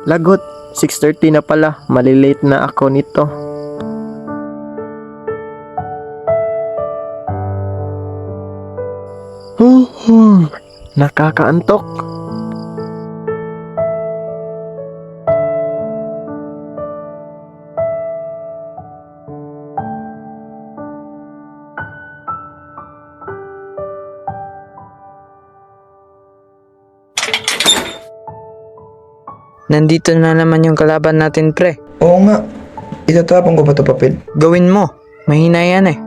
Lagot, 6:30 na pala. Malilate na ako nito. Nakakaantok. Nandito na naman yung kalaban natin, pre. Oo nga. Itatapon ko ba ito papel? Gawin mo. Mahina yan eh.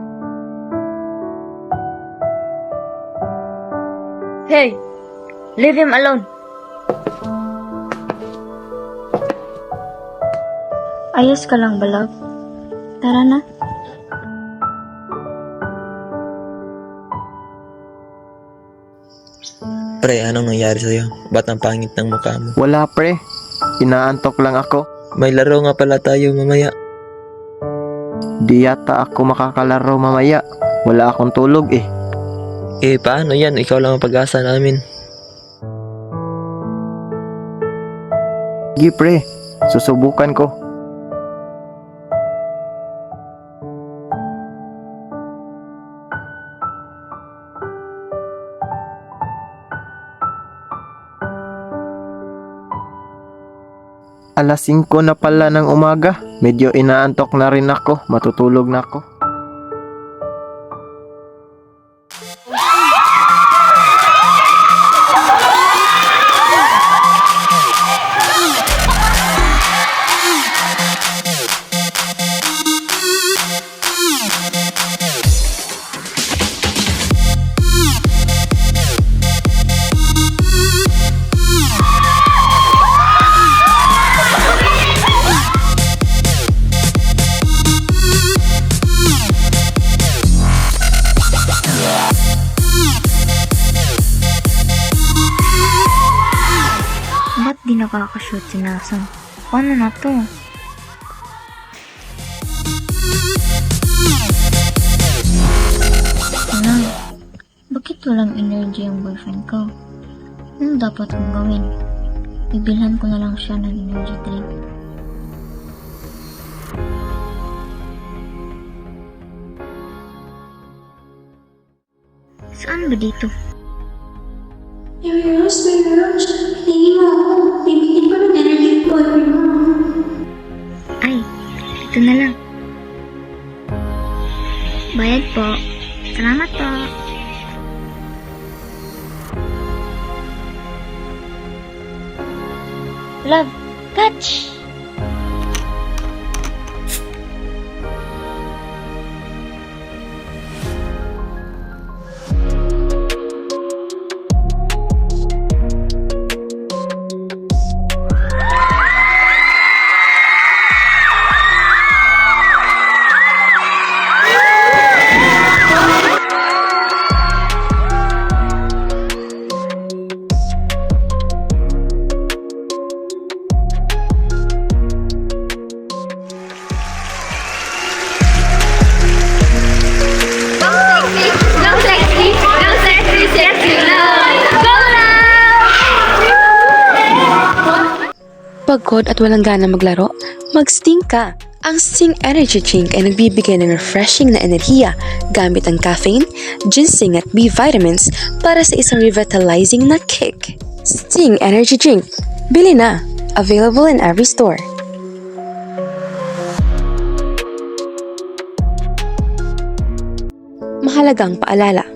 Hey! Leave him alone. Ayos ka lang ba, love? Tara na. Pre, anong nangyari sa'yo? Ba't ang pangit ng mukha mo? Wala pre. Inaantok lang ako. May laro nga pala tayo mamaya. Di yata ako makakalaro mamaya. Wala akong tulog eh. Eh, paano yan? Ikaw lang ang pag-asa namin. Sige pre, susubukan ko. Alas 5 na pala ng umaga. Medyo inaantok na rin ako. Matutulog na ako. Ba't di nakakashoot si Nelson? Paano na to? Alam, bakit walang energy ang boyfriend ko? Ano dapat kong gawin? Bibilhan ko na lang siya ng energy drink. Saan ba dito? Rose, tingin mo ako. Bibigyan ko ng energy boyfriend mo. Ay, ito na lang. Bayad po. Salamat po. Love, catch! Pagod at walang gana maglaro? Mag-Sting ka! Ang Sting Energy Drink ay nagbibigay ng refreshing na enerhiya gamit ang caffeine, ginseng at B vitamins para sa isang revitalizing na kick. Sting Energy Drink. Bili na! Available in every store. Mahalagang paalala.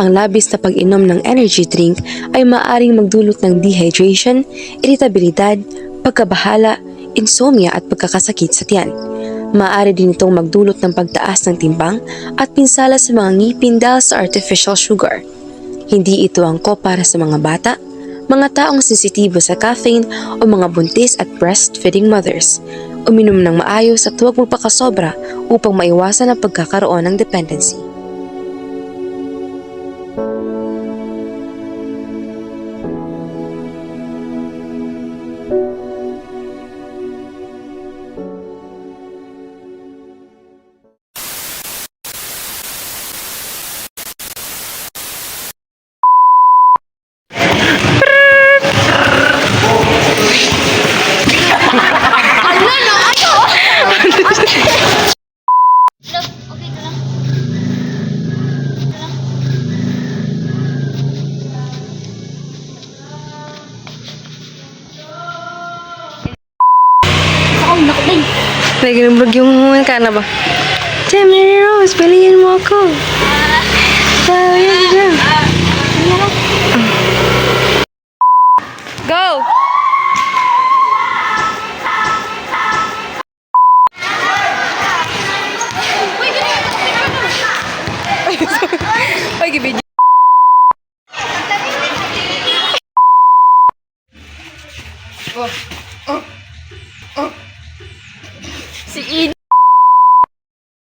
Ang labis na pag-inom ng energy drink ay maaaring magdulot ng dehydration, iritabilidad, pagkabahala, insomnia at pagkakasakit sa tiyan. Maaari din itong magdulot ng pagtaas ng timbang at pinsala sa mga ngipin dahil sa artificial sugar. Hindi ito angkop para sa mga bata, mga taong sensitibo sa caffeine o mga buntis at breastfeeding mothers. Uminom ng maayos at huwag magpakasobra upang maiwasan ang pagkakaroon ng dependency. May ginumbrog yung ka na ba? Gemini Rose, piliin mo ako. Go!